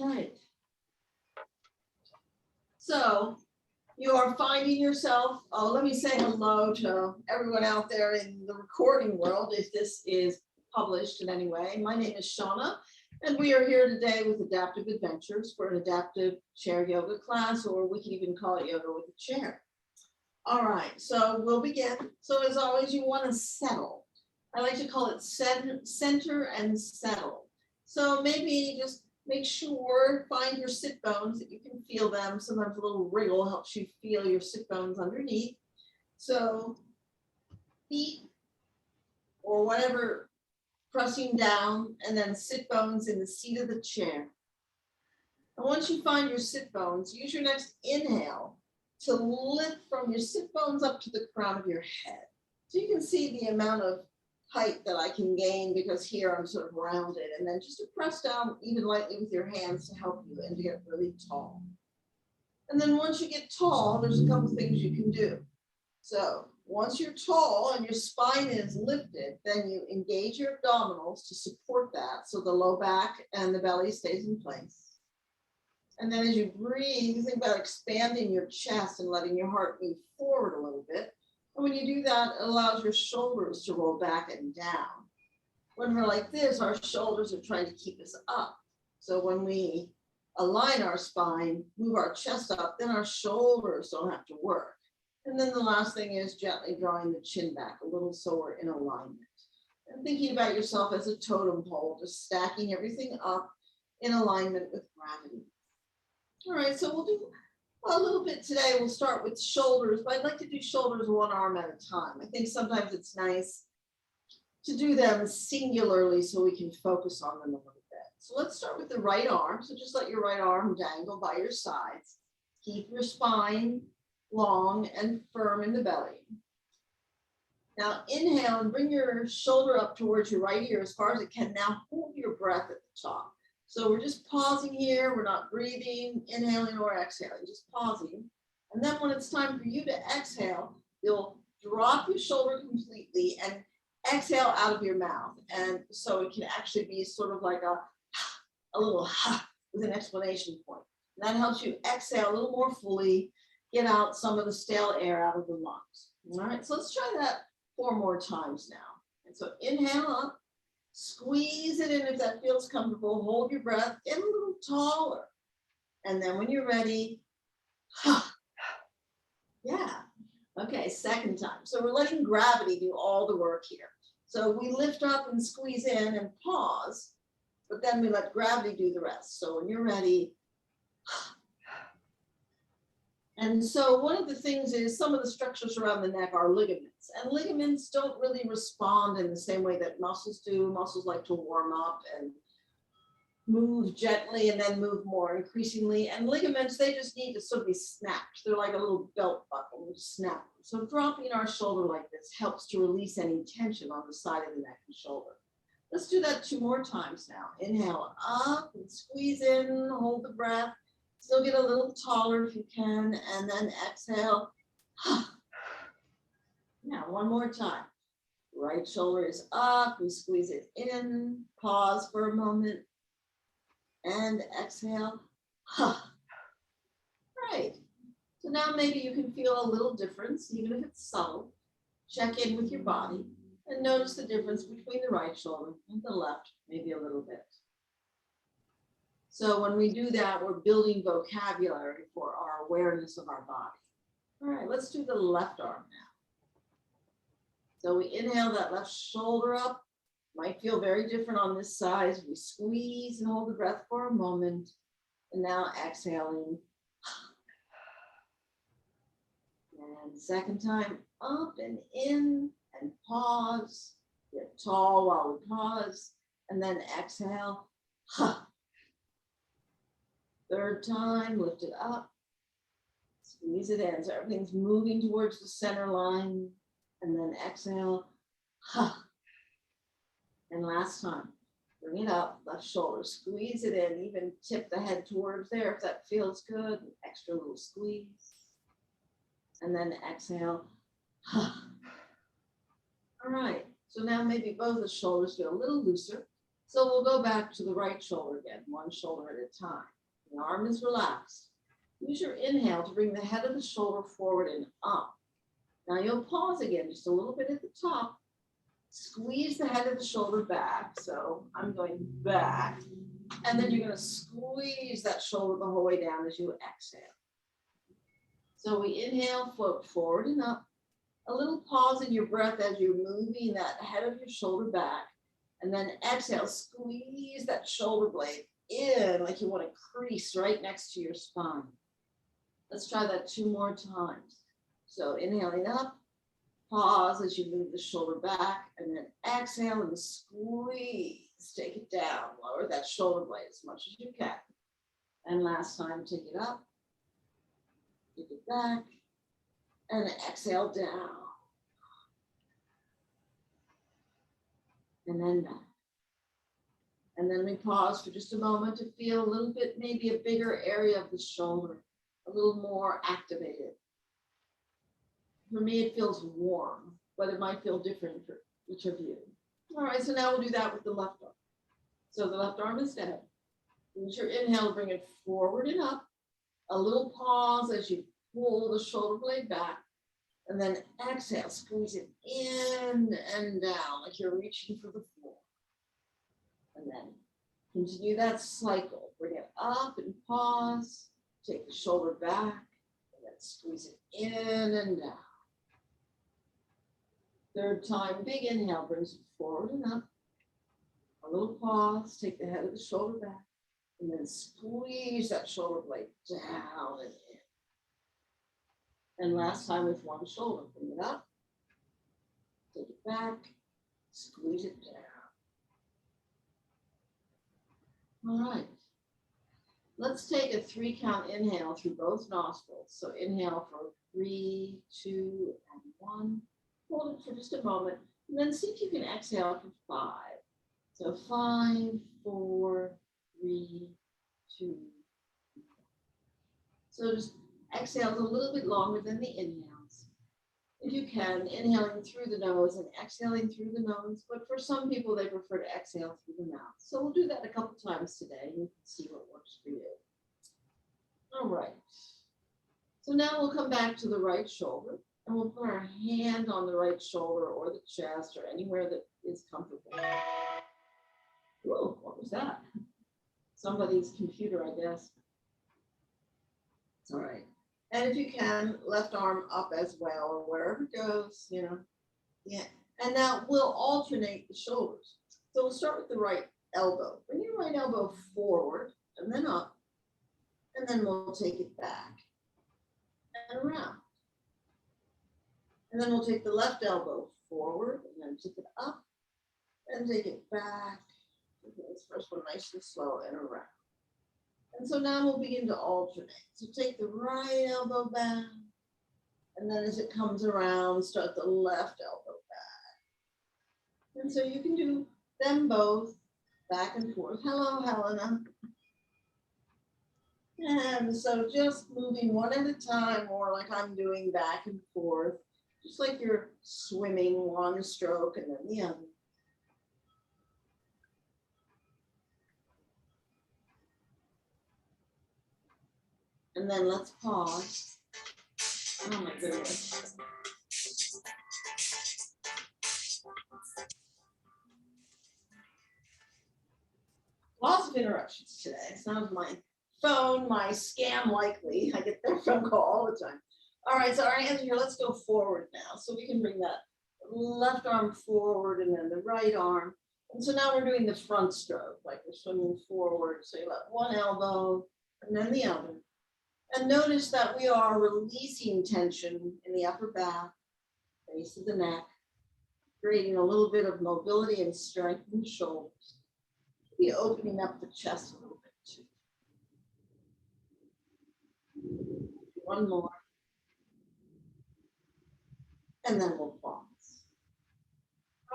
right. So you are finding yourself, oh, let me say hello to everyone out there in the recording world, if this is published in any way. My name is Shauna, and we are here today with Adaptive Adventures for an adaptive chair yoga class, or we can even call it yoga with a chair. All right, so we'll begin. So as always, you want to settle. I like to call it center and settle. So maybe just make sure, find your sit bones, that you can feel them. Sometimes a little wriggle helps you feel your sit bones underneath. So feet or whatever, pressing down, and then sit bones in the seat of the chair. And once you find your sit bones, use your next inhale to lift from your sit bones up to the crown of your head. So you can see the amount of height that I can gain, because here I'm sort of rounded, and then just to press down even lightly with your hands to help you and to get really tall. And then once you get tall, there's a couple things you can do. So once you're tall and your spine is lifted, then you engage your abdominals to support that, so the low back and the belly stays in place. And then as you breathe, you think about expanding your chest and letting your heart move forward a little bit. And when you do that, it allows your shoulders to roll back and down. When we're like this, our shoulders are trying to keep us up. So when we align our spine, move our chest up, then our shoulders don't have to work. And then the last thing is gently drawing the chin back a little so we're in alignment. And thinking about yourself as a totem pole, just stacking everything up in alignment with gravity. All right, so we'll do a little bit today. We'll start with shoulders, but I'd like to do shoulders one arm at a time. I think sometimes it's nice to do them singularly so we can focus on them a little bit. So let's start with the right arm. So just let your right arm dangle by your sides. Keep your spine long and firm in the belly. Now inhale and bring your shoulder up towards your right ear as far as it can. Now hold your breath at the top. So we're just pausing here. We're not breathing, inhaling or exhaling, just pausing. And then when it's time for you to exhale, you'll drop your shoulder completely and exhale out of your mouth. And so it can actually be sort of like a little ha with an exclamation point. And that helps you exhale a little more fully, get out some of the stale air out of the lungs. All right, so let's try that 4 more times now. And so inhale up. Squeeze it in if that feels comfortable. Hold your breath, get a little taller. And then when you're ready, yeah. Okay, second time. So we're letting gravity do all the work here. So we lift up and squeeze in and pause, but then we let gravity do the rest. So when you're ready, and so one of the things is some of the structures around the neck are ligaments, and ligaments don't really respond in the same way that muscles do. Muscles like to warm up and move gently and then move more increasingly. And ligaments, they just need to sort of be snapped. They're like a little belt buckle, we snap. So dropping our shoulder like this helps to release any tension on the side of the neck and shoulder. Let's do that 2 more times now. Inhale up and squeeze in, hold the breath. Still get a little taller if you can, and then exhale. Now, 1 more time. Right shoulder is up, we squeeze it in, pause for a moment, and exhale. Right. So now maybe you can feel a little difference, even if it's subtle. Check in with your body and notice the difference between the right shoulder and the left, maybe a little bit. So when we do that, we're building vocabulary for our awareness of our body. All right, let's do the left arm now. So we inhale that left shoulder up. Might feel very different on this side. We squeeze and hold the breath for a moment. And now exhaling. And second time, up and in and pause. Get tall while we pause. And then exhale. Third time, lift it up, squeeze it in. So everything's moving towards the center line, and then exhale. And last time, bring it up, left shoulder, squeeze it in, even tip the head towards there if that feels good. An extra little squeeze. And then exhale. All right, so now maybe both the shoulders feel a little looser. So we'll go back to the right shoulder again, one shoulder at a time. The arm is relaxed. Use your inhale to bring the head of the shoulder forward and up. Now you'll pause again just a little bit at the top. Squeeze the head of the shoulder back. So I'm going back. And then you're going to squeeze that shoulder the whole way down as you exhale. So we inhale, float forward and up. A little pause in your breath as you're moving that head of your shoulder back. And then exhale, squeeze that shoulder blade in like you want to crease right next to your spine. Let's try that 2 more times. So inhaling up, pause as you move the shoulder back, and then exhale and squeeze. Take it down, lower that shoulder blade as much as you can. And last time, take it up, take it back, and exhale down. And then back. And then we pause for just a moment to feel a little bit, maybe a bigger area of the shoulder, a little more activated. For me, it feels warm, but it might feel different for each of you. All right, so now we'll do that with the left arm. So the left arm is down. Use your inhale to bring it forward and up. A little pause as you pull the shoulder blade back. And then exhale, squeeze it in and down like you're reaching for the floor. And then continue that cycle. Bring it up and pause. Take the shoulder back and then squeeze it in and down. Third time, big inhale brings it forward and up. A little pause, take the head of the shoulder back, and then squeeze that shoulder blade down and in. And last time with one shoulder, bring it up, take it back, squeeze it down. All right. Let's take a 3 count inhale through both nostrils. So inhale for 3, 2, and 1. Hold it for just a moment, and then see if you can exhale for 5. So 5, 4, 3, 2. So just exhale a little bit longer than the inhales. If you can, inhaling through the nose and exhaling through the nose, but for some people, they prefer to exhale through the mouth. So we'll do that a couple times today, and you can see what works for you. All right. So now we'll come back to the right shoulder, and we'll put our hand on the right shoulder or the chest or anywhere that is comfortable. Whoa, what was that? Somebody's computer, I guess. It's all right. And if you can, left arm up as well, or wherever it goes, you know. Yeah. And now we'll alternate the shoulders. So we'll start with the right elbow. Bring your right elbow forward and then up. And then we'll take it back and around. And then we'll take the left elbow forward and then take it up and take it back. Okay, this first one nice and slow and around. And so now we'll begin to alternate. So take the right elbow back, and then as it comes around, start the left elbow back. And so you can do them both back and forth. Hello, Helena. And so just moving one at a time, or like I'm doing back and forth, just like you're swimming, one stroke and then the other. And then let's pause. Oh my goodness. Lots of interruptions today. It's not my phone, my scam likely. I get their phone call all the time. All right, so our hands are here. Let's go forward now. So we can bring that left arm forward and then the right arm. And so now we're doing the front stroke, like we're swimming forward. So you let one elbow and then the other. And notice that we are releasing tension in the upper back, base of the neck, creating a little bit of mobility and strength in the shoulders. Be opening up the chest a little bit too. One more. And then we'll pause.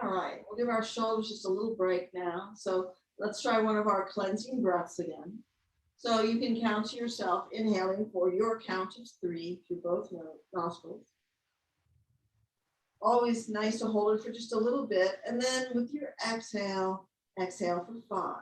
All right, we'll give our shoulders just a little break now. So let's try one of our cleansing breaths again. So you can count to yourself, inhaling for your count of 3 through both nostrils. Always nice to hold it for just a little bit. And then with your exhale, Exhale for 5.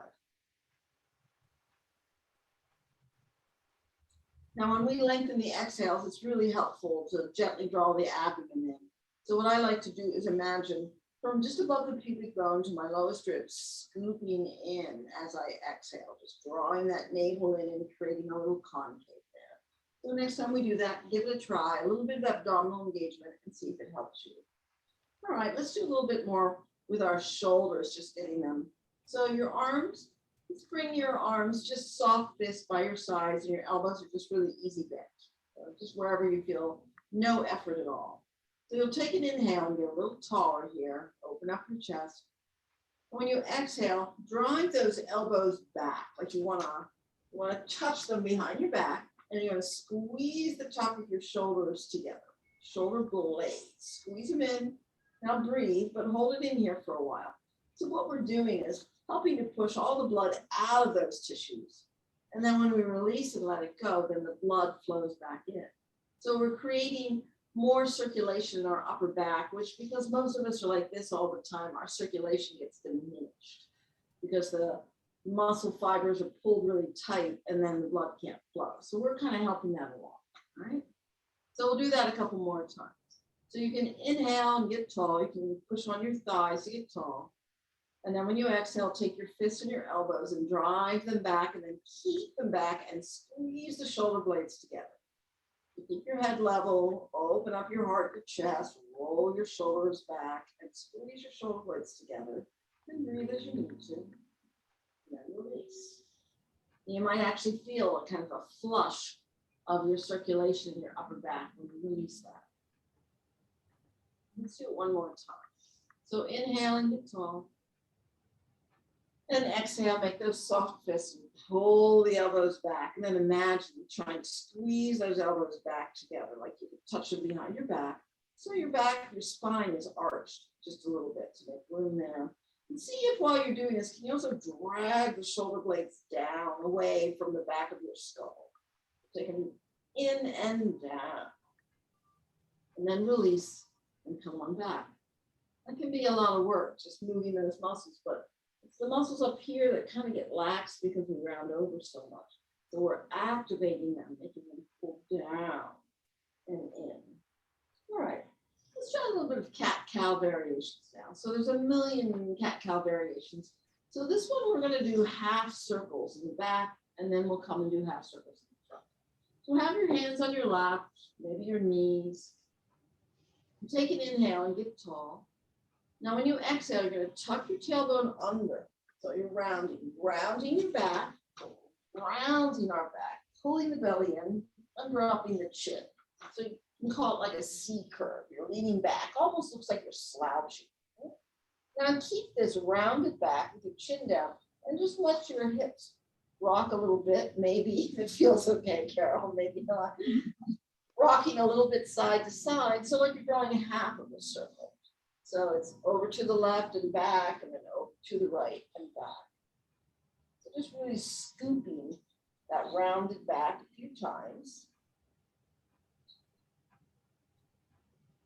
Now, when we lengthen the exhales, it's really helpful to gently draw the abdomen in. So what I like to do is imagine from just above the pubic bone to my lowest ribs, scooping in as I exhale, just drawing that navel in and creating a little concave there. So next time we do that, give it a try, a little bit of abdominal engagement and see if it helps you. All right, let's do a little bit more with our shoulders, just getting them. So your arms, let's bring your arms just soft fist by your sides, and your elbows are just really easy bent. So just wherever you feel, no effort at all. So you'll take an inhale and get a little taller here. Open up your chest. When you exhale, drive those elbows back, like you want to touch them behind your back, and you're going to squeeze the top of your shoulders together. Shoulder blades. Squeeze them in. Now breathe, but hold it in here for a while. So what we're doing is helping to push all the blood out of those tissues. And then when we release and let it go, then the blood flows back in. So we're creating more circulation in our upper back, which because most of us are like this all the time, our circulation gets diminished because the muscle fibers are pulled really tight and then the blood can't flow. So we're kind of helping that along, right? So we'll do that a couple more times. So you can inhale and get tall. You can push on your thighs to get tall. And then when you exhale, take your fists and your elbows and drive them back and then keep them back and squeeze the shoulder blades together. Keep your head level, open up your heart, your chest, roll your shoulders back and squeeze your shoulder blades together and breathe as you need to. And then release. You might actually feel a kind of a flush of your circulation in your upper back when you release that. Let's do it one more time. So inhale and get tall. And exhale, make those soft fists and pull the elbows back. And then imagine trying to squeeze those elbows back together, like you could touch them behind your back. So your back, your spine is arched just a little bit to make room there. And see if while you're doing this, can you also drag the shoulder blades down away from the back of your skull? Take them in and down. And then release and come on back. That can be a lot of work, just moving those muscles, but it's the muscles up here that kind of get lax because we round over so much. So we're activating them, making them pull down and in. All right, let's try a little bit of cat-cow variations now. So there's a million cat-cow variations. So this one we're going to do half circles in the back, and then we'll come and do half circles in the front. So have your hands on your lap, maybe your knees. Take an inhale and get tall. Now, when you exhale, you're going to tuck your tailbone under. So you're rounding your back, rounding our back, pulling the belly in, and dropping the chin. So you can call it like a C curve. You're leaning back, almost looks like you're slouching. Now keep this rounded back with your chin down, and just let your hips rock a little bit. Maybe if it feels okay, Carol, maybe not. Rocking a little bit side to side, so like you're drawing half of a circle. So it's over to the left and back, and then over to the right and back. So just really scooping that rounded back a few times.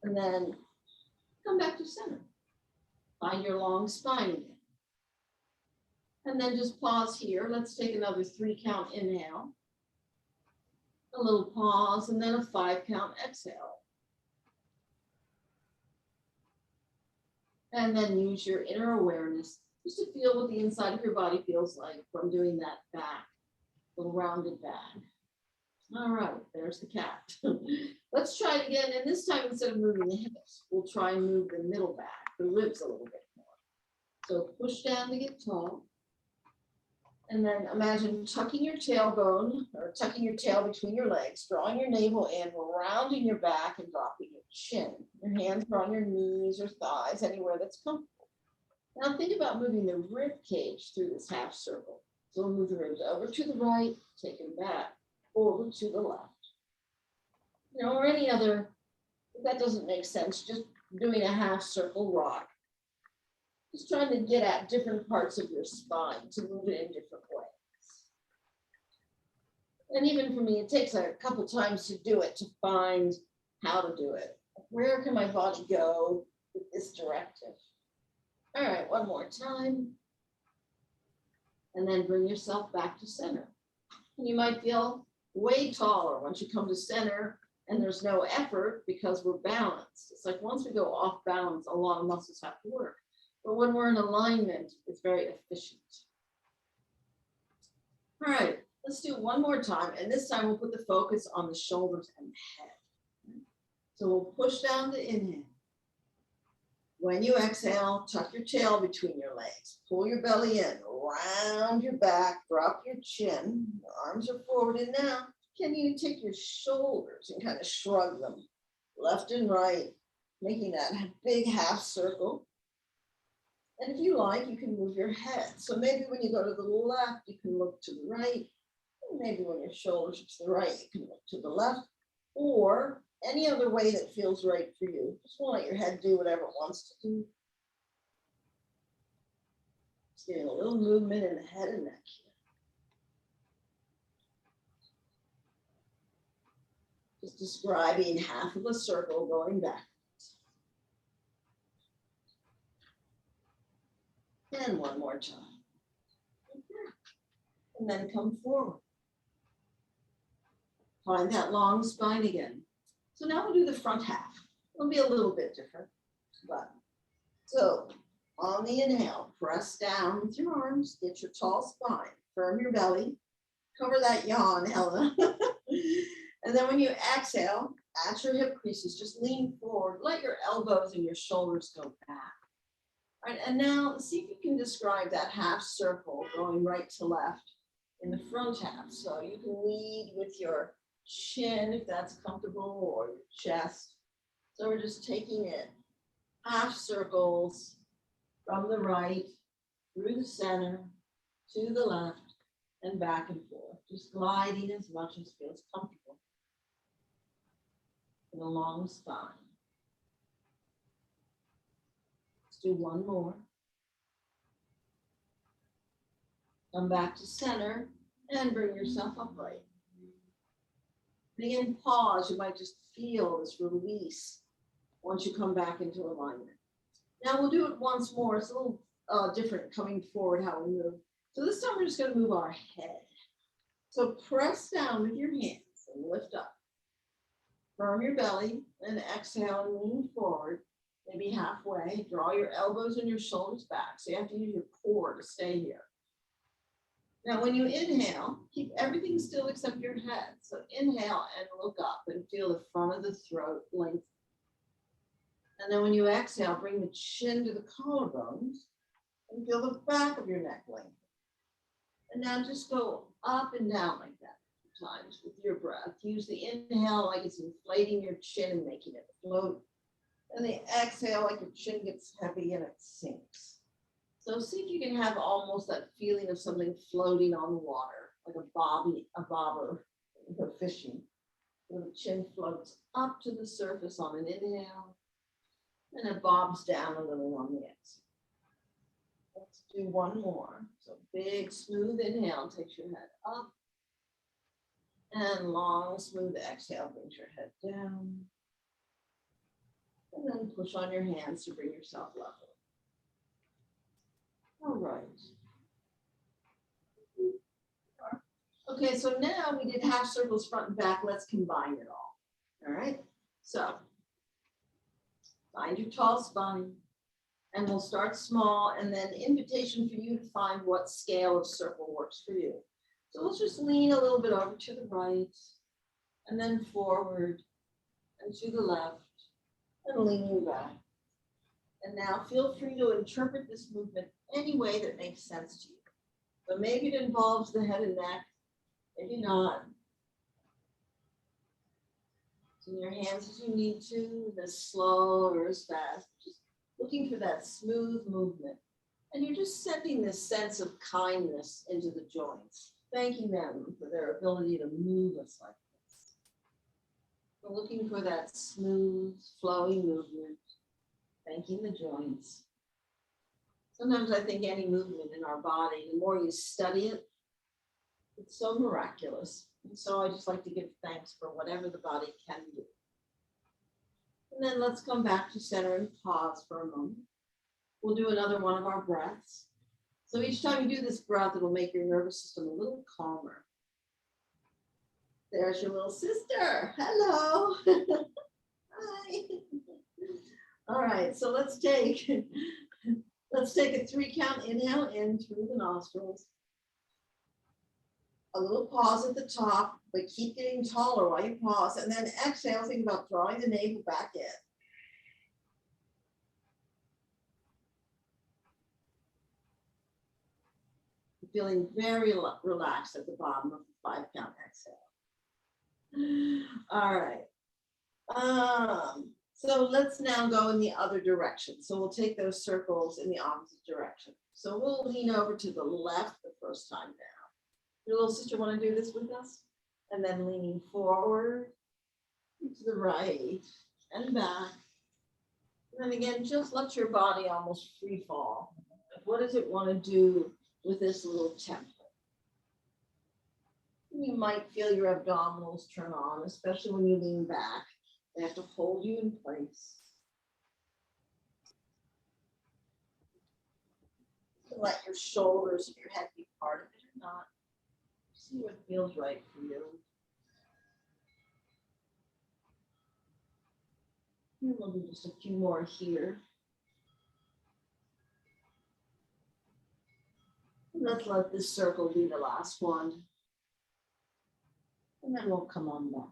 And then come back to center. Find your long spine again. And then just pause here. Let's take another 3-count inhale. A little pause, and then a 5-count exhale. And then use your inner awareness just to feel what the inside of your body feels like from doing that back, little rounded back. All right, there's the cat. Let's try it again. And this time, instead of moving the hips, we'll try and move the middle back, the ribs a little bit more. So push down to get tall. And then imagine tucking your tailbone or tucking your tail between your legs, drawing your navel in, rounding your back and dropping your chin. Your hands are on your knees or thighs, anywhere that's comfortable. Now think about moving the rib cage through this half circle. So we'll move the ribs over to the right, take them back, over to the left. You know, or any other, if that doesn't make sense, just doing a half circle rock. Just trying to get at different parts of your spine to move it in different ways. And even for me, it takes a couple times to do it to find how to do it. Where can my body go with this directive? All right, one more time. and then bring yourself back to center. And you might feel way taller once you come to center and there's no effort because we're balanced. It's like once we go off balance, a lot of muscles have to work. But when we're in alignment, it's very efficient. All right, let's do one more time. And this time we'll put the focus on the shoulders and the head. So we'll push down to inhale. When you exhale, tuck your tail between your legs. Pull your belly in, round your back, drop your chin. Your arms are forward, and now can you take your shoulders and kind of shrug them left and right, making that big half circle. And if you like, you can move your head. So maybe when you go to the left, you can look to the right. And maybe when your shoulders are to the right, you can look to the left. Or any other way that feels right for you. Just want to let your head do whatever it wants to do. Just getting a little movement in the head and neck here. Just describing half of a circle going backwards. And one more time. And then come forward. Find that long spine again. So now we'll do the front half. It'll be a little bit different. But so on the inhale, press down with your arms, get your tall spine, firm your belly, cover that yawn, Helen. And then when you exhale, at your hip creases, just lean forward, let your elbows and your shoulders go back. All right, and now see if you can describe that half circle going right to left in the front half. So you can lead with your chin if that's comfortable, or your chest. So we're just taking it half circles from the right through the center to the left and back and forth, just gliding as much as feels comfortable in a long spine. Let's do one more. Come back to center and bring yourself upright. Again, pause. You might just feel this release once you come back into alignment. Now we'll do it once more. It's a little different coming forward how we move. So this time we're just going to move our head. So press down with your hands and lift up. Firm your belly and exhale and lean forward, maybe halfway. Draw your elbows and your shoulders back. So you have to use your core to stay here. Now, when you inhale, keep everything still except your head. So inhale and look up and feel the front of the throat lengthen. And then when you exhale, bring the chin to the collarbones and feel the back of your neck lengthen. And now just go up and down like that a few times with your breath. Use the inhale like it's inflating your chin and making it float. And the exhale like your chin gets heavy and it sinks. So see if you can have almost that feeling of something floating on the water, like a bobber, for fishing. So the chin floats up to the surface on an inhale, and it bobs down a little on the exhale. Let's do one more. So big, smooth inhale takes your head up, and long, smooth exhale brings your head down. And then push on your hands to bring yourself level. All right. Okay, so now we did half circles front and back. Let's combine it all. All right, so find your tall spine, and we'll start small, and then invitation for you to find what scale of circle works for you. So let's just lean a little bit over to the right, and then forward, and to the left, and leaning back. And now feel free to interpret this movement any way that makes sense to you. So maybe it involves the head and neck, maybe not. So in your hands as you need to, as slow or as fast, just looking for that smooth movement. And you're just sending this sense of kindness into the joints, thanking them for their ability to move us like this. We're looking for that smooth, flowing movement, thanking the joints. Sometimes I think any movement in our body, the more you study it, it's so miraculous. And so I just like to give thanks for whatever the body can do. And then let's come back to center and pause for a moment. We'll do another one of our breaths. So each time you do this breath, it'll make your nervous system a little calmer. There's your little sister. Hello. Hi. All right, so let's take a 3-count inhale in through the nostrils. A little pause at the top, but keep getting taller while you pause. And then exhale, think about drawing the navel back in. Feeling very relaxed at the bottom of the 5-count exhale. All right. So let's now go in the other direction. So we'll take those circles in the opposite direction. So we'll lean over to the left the first time down. Your little sister want to do this with us? And then leaning forward to the right and back. And then again, just let your body almost free fall. What does it want to do with this little template? You might feel your abdominals turn on, especially when you lean back. They have to hold you in place. Let your shoulders and your head be part of it or not. See what feels right for you. And we'll do just a few more here. And let's let this circle be the last one. And then we'll come on back.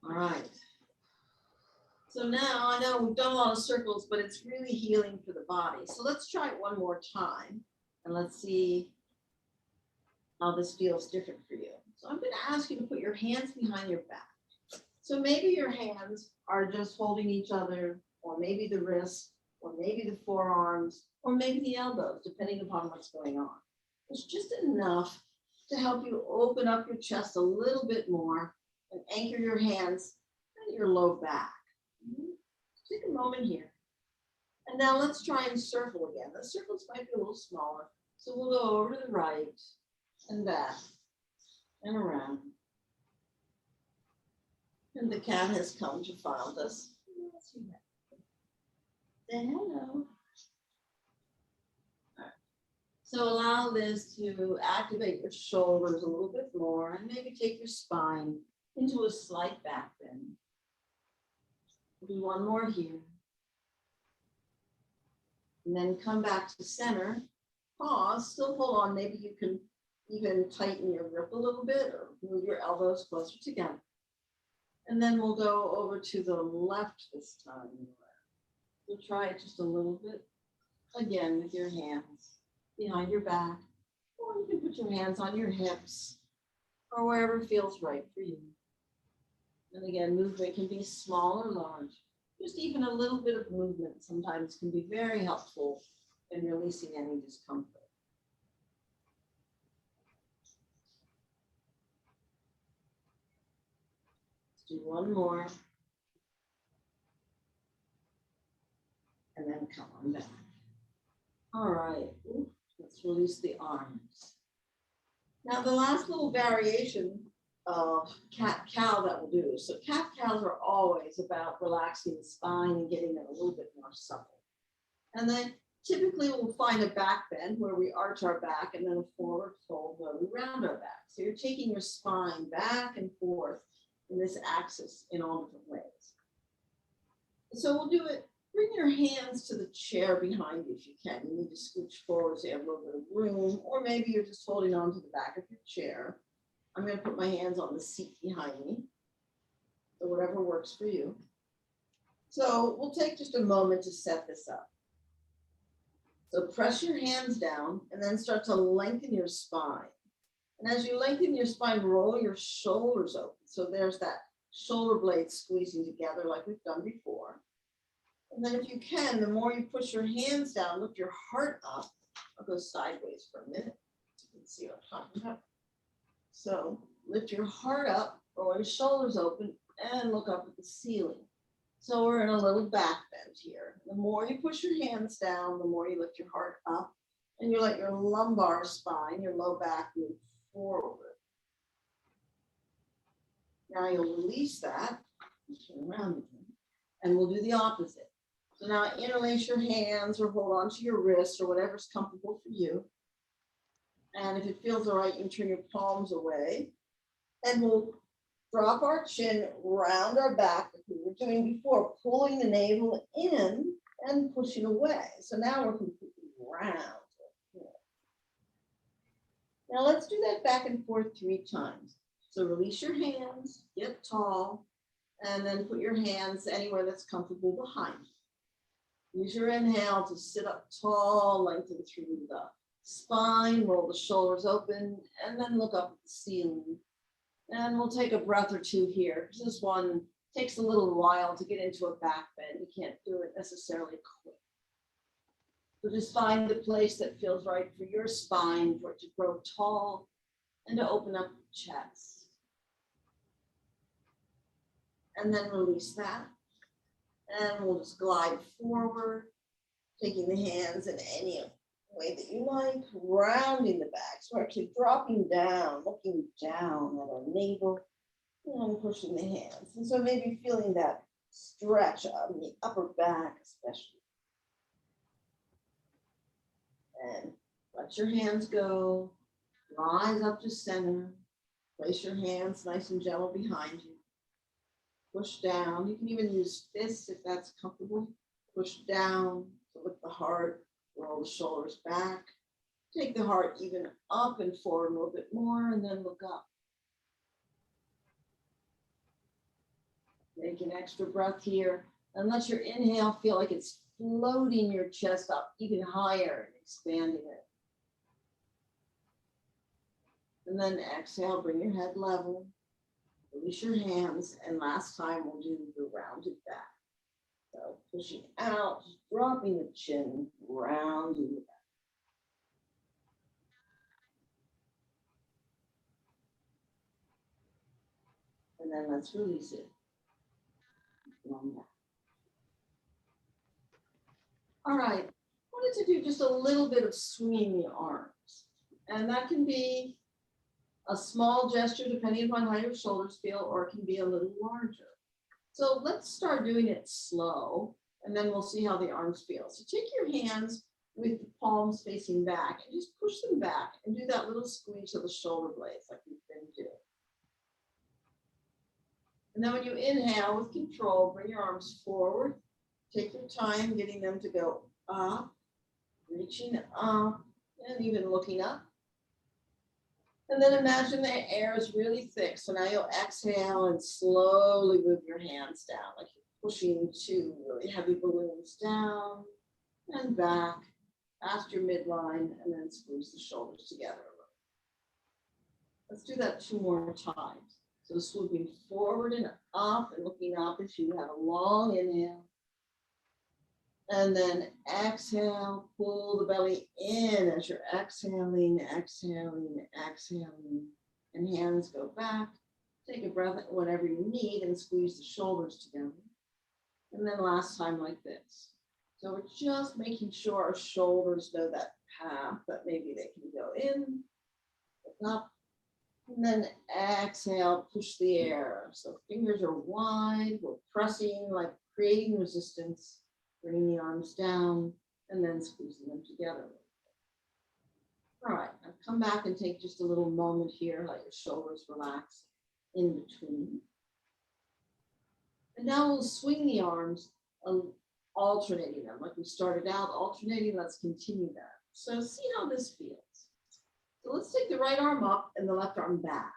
All right. So now I know we've done a lot of circles, but it's really healing for the body. So let's try it one more time and let's see how this feels different for you. So I'm going to ask you to put your hands behind your back. So maybe your hands are just holding each other, or maybe the wrists, or maybe the forearms, or maybe the elbows, depending upon what's going on. It's just enough to help you open up your chest a little bit more and anchor your hands at your low back. Take a moment here. And now let's try and circle again. The circles might be a little smaller. So we'll go over to the right and back and around. And the cat has come to find us. Say hello. So allow this to activate your shoulders a little bit more and maybe take your spine into a slight back bend. We'll do one more here. And then come back to center. Pause, still hold on. Maybe you can even tighten your grip a little bit or move your elbows closer together. And then we'll go over to the left this time. We'll try it just a little bit. Again, with your hands behind your back, or you can put your hands on your hips or wherever feels right for you. And again, movement can be small or large. Just even a little bit of movement sometimes can be very helpful in releasing any discomfort. Let's do one more. And then come on back. All right, let's release the arms. Now the last little variation of cat-cow that we'll do. So cat-cows are always about relaxing the spine and getting it a little bit more supple. And then typically we'll find a back bend where we arch our back and then a forward fold where we round our back. So you're taking your spine back and forth in this axis in all different ways. So we'll do it. Bring your hands to the chair behind you if you can. You need to scooch forward so you have a little bit of room, or maybe you're just holding on to the back of your chair. I'm going to put my hands on the seat behind me, so whatever works for you. So we'll take just a moment to set this up. So press your hands down and then start to lengthen your spine. And as you lengthen your spine, roll your shoulders open. So there's that shoulder blade squeezing together like we've done before. And then if you can, the more you push your hands down, lift your heart up. I'll go sideways for a minute. You can see what I'm talking about. So lift your heart up, roll your shoulders open, and look up at the ceiling. So we're in a little back bend here. The more you push your hands down, the more you lift your heart up, and you let your lumbar spine, your low back, move forward. Now you'll release that, turn around again, and we'll do the opposite. So now interlace your hands or hold on to your wrist or whatever's comfortable for you. And if it feels all right, you can turn your palms away. And we'll drop our chin round our back like we were doing before, pulling the navel in and pushing away. So now we're completely round. Now let's do that back and forth 3 times. So release your hands, get tall, and then put your hands anywhere that's comfortable behind you. Use your inhale to sit up tall, lengthen through the spine, roll the shoulders open, and then look up at the ceiling. And we'll take a breath or 2 here, because this one takes a little while to get into a back bend. You can't do it necessarily quick. So just find the place that feels right for your spine, for it to grow tall and to open up the chest. And then release that. And we'll just glide forward, taking the hands in any way that you like, rounding the back. So we're actually dropping down, looking down at our navel, and pushing the hands. And so maybe feeling that stretch on the upper back, especially. And let your hands go. Rise up to center. Place your hands nice and gentle behind you. Push down. You can even use fists if that's comfortable. Push down to lift the heart. Roll the shoulders back. Take the heart even up and forward a little bit more, and then look up. Take an extra breath here, and let your inhale feel like it's floating your chest up even higher and expanding it. And then exhale, bring your head level. Release your hands, and last time we'll do the rounded back. So pushing out, dropping the chin, rounding the back. And then let's release it. All right, I wanted to do just a little bit of swinging the arms. And that can be a small gesture depending upon how your shoulders feel, or it can be a little larger. So let's start doing it slow, and then we'll see how the arms feel. So take your hands with the palms facing back and just push them back and do that little squeeze of the shoulder blades like we've been doing. And then when you inhale with control, bring your arms forward. Take your time getting them to go up, reaching up, and even looking up. And then imagine the air is really thick. So now you'll exhale and slowly move your hands down, like you're pushing 2 really heavy balloons down and back past your midline, and then squeeze the shoulders together a little. Let's do that 2 more times. So swooping forward and up and looking up as you have a long inhale. And then exhale, pull the belly in as you're exhaling, exhaling, exhaling. And hands go back. Take a breath whenever you need and squeeze the shoulders together. And then last time like this. So we're just making sure our shoulders know that path, that maybe they can go in, up, and then exhale, push the air. So fingers are wide, we're pressing, like creating resistance. Bringing the arms down and then squeezing them together. All right, now come back and take just a little moment here, let your shoulders relax in between. And now we'll swing the arms, alternating them like we started out, alternating. Let's continue that. So see how this feels. So let's take the right arm up and the left arm back.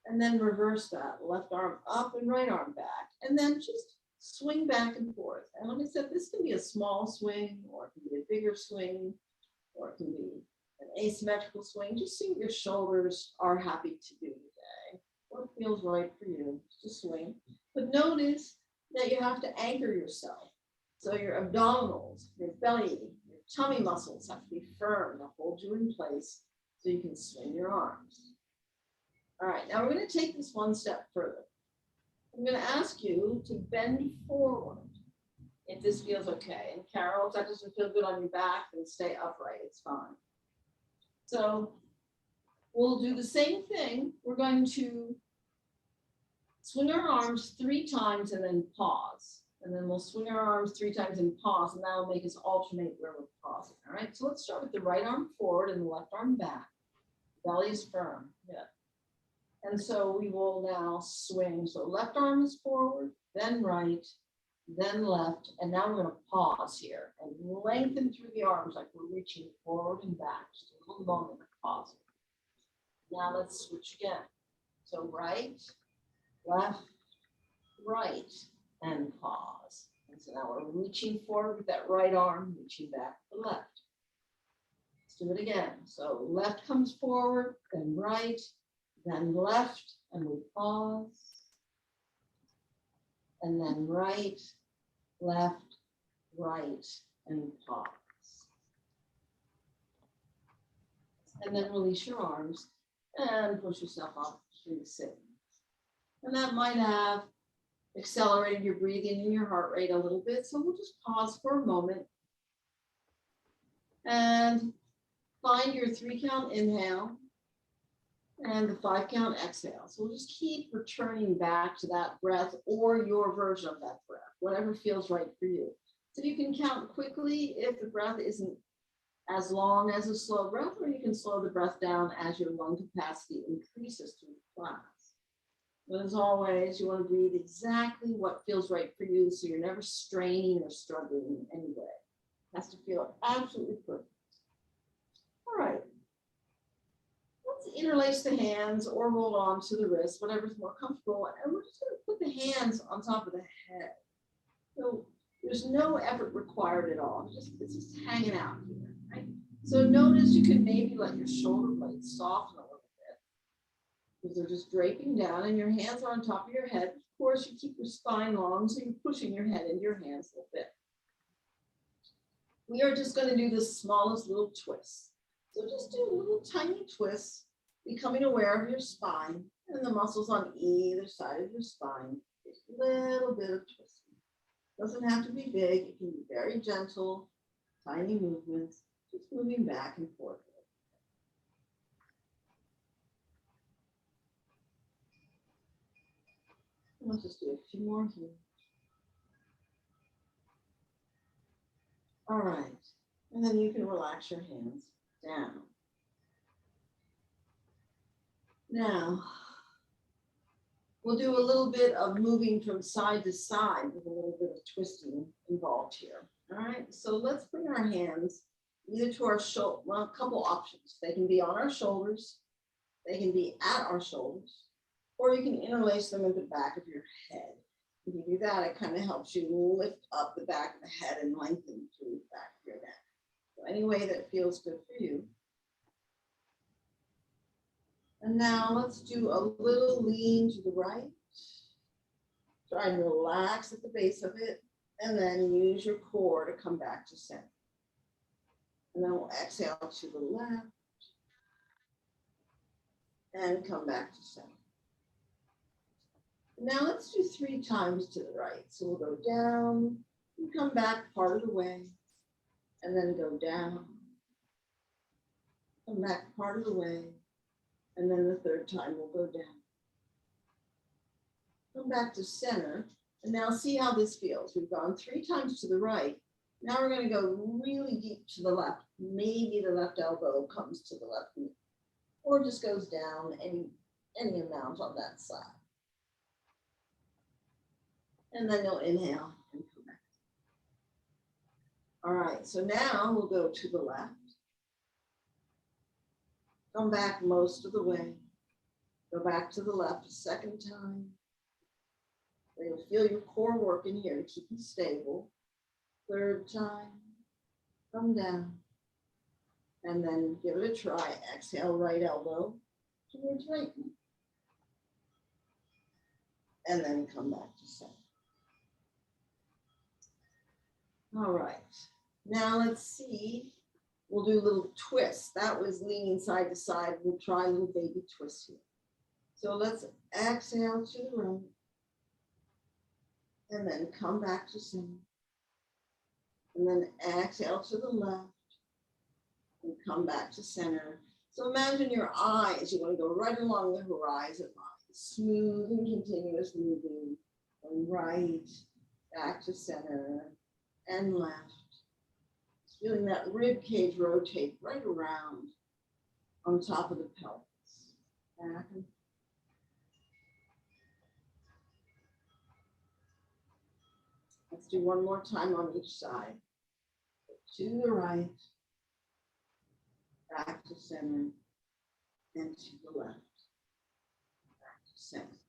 And then reverse that, left arm up and right arm back. And then just swing back and forth. And like I said, this can be a small swing, or it can be a bigger swing, or it can be an asymmetrical swing. Just see what your shoulders are happy to do today. What feels right for you to swing. But notice that you have to anchor yourself. So your abdominals, your belly, your tummy muscles have to be firm to hold you in place so you can swing your arms. All right, now we're going to take this one step further. I'm going to ask you to bend forward if this feels okay. And Carol, if that doesn't feel good on your back, then stay upright. It's fine. So we'll do the same thing. We're going to swing our arms 3 times and then pause. And then we'll swing our arms 3 times and pause, and that'll make us alternate where we're pausing. All right, so let's start with the right arm forward and the left arm back. Belly is firm. Yeah. And so we will now swing. So left arm is forward, then right, then left. And now we're going to pause here and lengthen through the arms like we're reaching forward and back. Just a little moment of pausing. Now let's switch again. So right, left, right, and pause. And so now we're reaching forward with that right arm, reaching back to the left. Let's do it again. So left comes forward, then right, then left, and we pause. And then right, left, right, and pause. And then release your arms and push yourself up through the sitting. And that might have accelerated your breathing and your heart rate a little bit. So we'll just pause for a moment and find your 3 count inhale and the 5 count exhale. So we'll just keep returning back to that breath or your version of that breath, whatever feels right for you. So you can count quickly if the breath isn't as long as a slow breath, or you can slow the breath down as your lung capacity increases through the class. But as always, you want to breathe exactly what feels right for you, so you're never straining or struggling in any way. It has to feel absolutely perfect. All right. Let's interlace the hands or hold on to the wrists, whatever's more comfortable. And we're just going to put the hands on top of the head. So there's no effort required at all. It's just hanging out here, right? So notice you can maybe let your shoulder blades soften a little bit because they're just draping down and your hands are on top of your head. Of course, you keep your spine long, so you're pushing your head into your hands a little bit. We are just going to do the smallest little twist. So just do a little tiny twist, becoming aware of your spine and the muscles on either side of your spine. Just a little bit of twisting. Doesn't have to be big. It can be very gentle, tiny movements, just moving back and forth. Let's just do a few more here. All right. And then you can relax your hands down. Now, we'll do a little bit of moving from side to side with a little bit of twisting involved here. All right, so let's bring our hands either to our shoulder, well, a couple options. They can be on our shoulders, they can be at our shoulders, or you can interlace them at the back of your head. If you do that, it kind of helps you lift up the back of the head and lengthen through the back of your neck. So any way that feels good for you. And now let's do a little lean to the right. Try and relax at the base of it, and then use your core to come back to center. And then we'll exhale to the left and come back to center. Now let's do 3 times to the right. So we'll go down and come back part of the way, and then go down, come back part of the way, and then the 3rd time we'll go down. Come back to center, and now see how this feels. We've gone 3 times to the right. Now we're going to go really deep to the left. Maybe the left elbow comes to the left knee, or just goes down any amount on that side. And then you'll inhale and come back. All right, so now we'll go to the left. Come back most of the way. Go back to the left a 2nd time. You'll feel your core working here to keep you stable. 3rd time, come down. And then give it a try. Exhale, right elbow towards right knee. And then come back to center. All right, now let's see. We'll do a little twist. That was leaning side to side. We'll try a little baby twist here. So let's exhale to the right. And then come back to center. And then exhale to the left. And come back to center. So imagine your eyes. You want to go right along the horizon line. Smooth and continuous moving. And right back to center, and left. Feeling that rib cage rotate right around on top of the pelvis. Back and let's do one more time on each side. To the right, back to center, and to the left, back to center.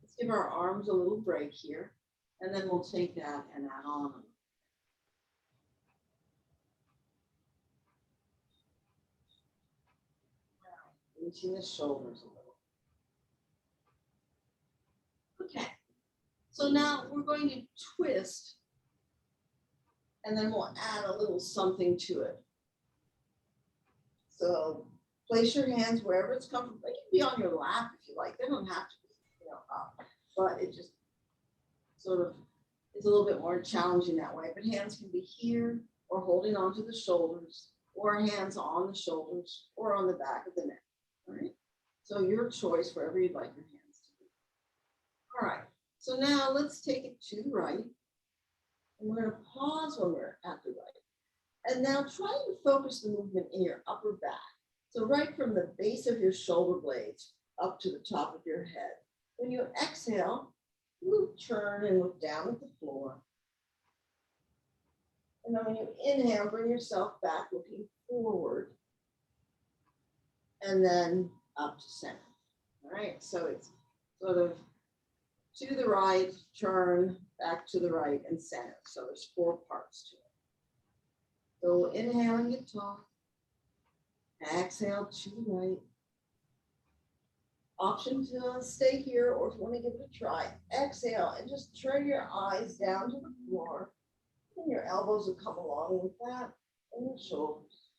Let's give our arms a little break here, and then we'll take that and add on. Reaching the shoulders a little. Okay, so now we're going to twist, and then we'll add a little something to it. So place your hands wherever it's comfortable. They can be on your lap if you like. They don't have to be, up, but it just sort of is a little bit more challenging that way. But hands can be here, or holding onto the shoulders, or hands on the shoulders, or on the back of the neck. All right. So your choice, wherever you'd like your hands to be. All right. So now let's take it to the right. And we're going to pause when we're at the right. And now try to focus the movement in your upper back. So right from the base of your shoulder blades up to the top of your head. When you exhale, you turn and look down at the floor. And then when you inhale, bring yourself back looking forward. And then up to center. All right, so it's sort of to the right, turn, back to the right, and center. So there's 4 parts to it. So inhaling, get tall. Exhale to the right. Option to stay here, or if you want to give it a try, exhale and just turn your eyes down to the floor. And your elbows will come along with that, and your shoulders.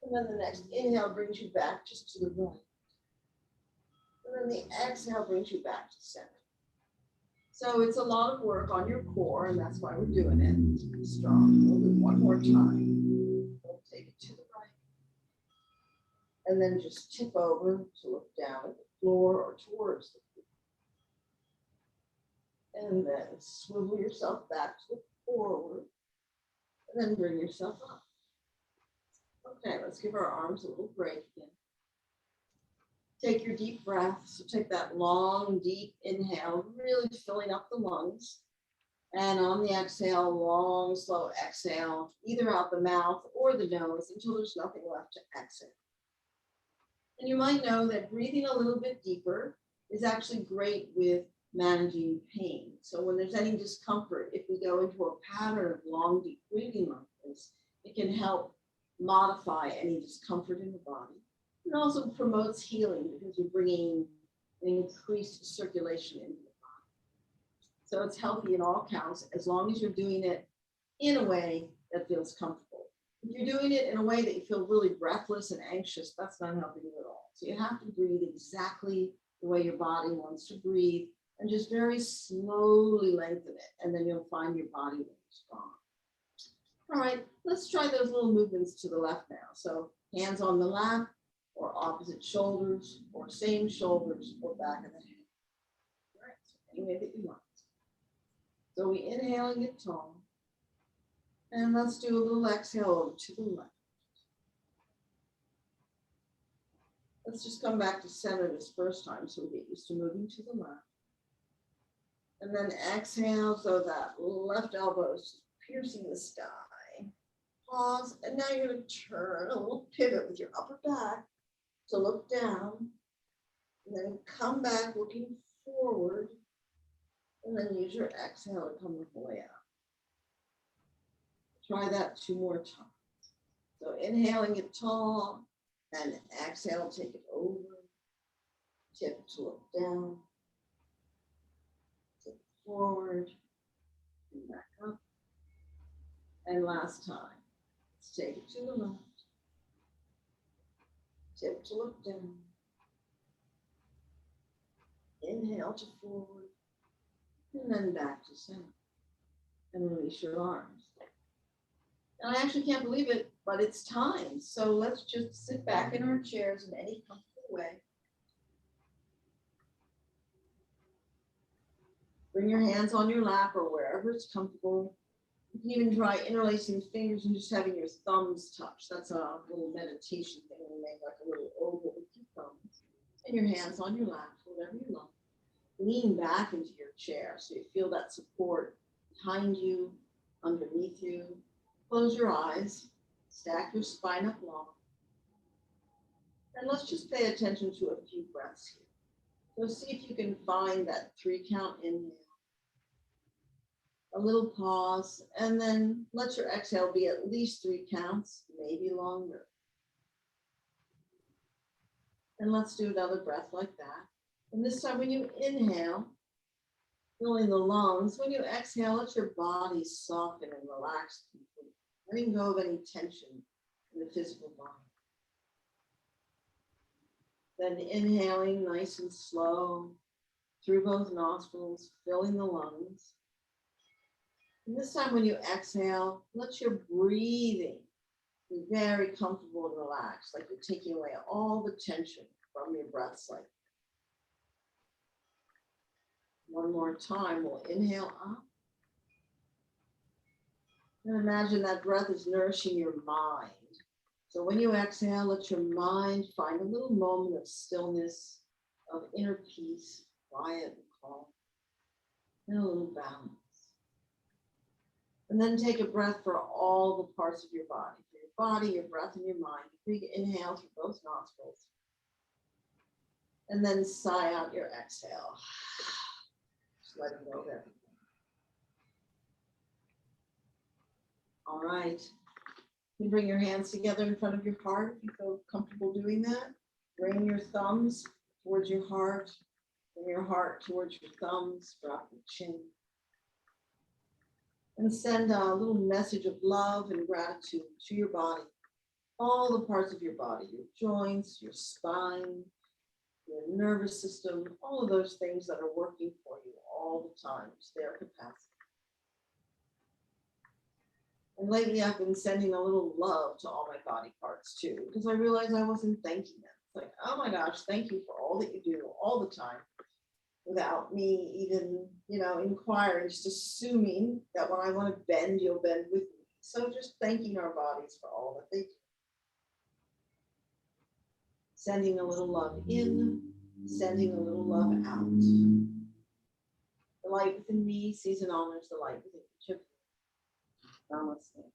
And then the next inhale brings you back just to the right. And then the exhale brings you back to center. So it's a lot of work on your core, and that's why we're doing it. Be strong. We'll do one more time. We'll take it to the right. And then just tip over to look down at the floor or towards the floor. And then swivel yourself back to the forward. And then bring yourself up. Okay, let's give our arms a little break again. Take your deep breath. So take that long, deep inhale, really filling up the lungs. And on the exhale, long, slow exhale, either out the mouth or the nose until there's nothing left to exhale. And you might know that breathing a little bit deeper is actually great with managing pain. So when there's any discomfort, if we go into a pattern of long, deep breathing like this, it can help modify any discomfort in the body. It also promotes healing because you're bringing an increased circulation into the body. So it's healthy in all counts as long as you're doing it in a way that feels comfortable. If you're doing it in a way that you feel really breathless and anxious, that's not helping you at all. So you have to breathe exactly the way your body wants to breathe and just very slowly lengthen it. And then you'll find your body really strong. All right, let's try those little movements to the left now. So hands on the lap, or opposite shoulders, or same shoulders, or back of the head. All right, so any way that you want. So we inhale and get tall. And let's do a little exhale over to the left. Let's just come back to center this first time so we get used to moving to the left. And then exhale so that left elbow is piercing the sky. Pause, and now you're going to turn a little pivot with your upper back to look down, and then come back looking forward, and then use your exhale to come the way out. Try that 2 more times. So inhaling it tall, and exhale, take it over, tip to look down, tip forward, and back up. And last time, let's take it to the left, tip to look down, inhale to forward, and then back to center, and release your arms. And I actually can't believe it, but it's time. So let's just sit back in our chairs in any comfortable way. Bring your hands on your lap or wherever it's comfortable. You can even try interlacing fingers and just having your thumbs touch. That's a little meditation thing. We make like a little oval with your thumbs. And your hands on your lap, whatever you like. Lean back into your chair so you feel that support behind you, underneath you. Close your eyes. Stack your spine up long. And let's just pay attention to a few breaths here. So see if you can find that 3 count inhale. A little pause, and then let your exhale be at least 3 counts, maybe longer. And let's do another breath like that. And this time when you inhale, filling the lungs, when you exhale, let your body soften and relax completely, letting go of any tension in the physical body. Then inhaling nice and slow through both nostrils, filling the lungs. And this time when you exhale, let your breathing be very comfortable and relaxed, like you're taking away all the tension from your breath cycle. One more time, we'll inhale up. And imagine that breath is nourishing your mind. So when you exhale, let your mind find a little moment of stillness, of inner peace, quiet and calm, and a little balance. And then take a breath for all the parts of your body. For your body, your breath, and your mind. Big inhale through both nostrils. And then sigh out your exhale. Just letting go of everything. All right. You bring your hands together in front of your heart if you feel comfortable doing that. Bring your thumbs towards your heart. Bring your heart towards your thumbs. Drop your chin. And send a little message of love and gratitude to your body. All the parts of your body, your joints, your spine, your nervous system, all of those things that are working for you all the time. It's their capacity. And lately I've been sending a little love to all my body parts too, because I realized I wasn't thanking them. It's like, oh my gosh, thank you for all that you do all the time without me even, inquiring, just assuming that when I want to bend, you'll bend with me. So just thanking our bodies for all that they do. Sending a little love in, sending a little love out. The light within me sees and honors the light within each of you. Namaste.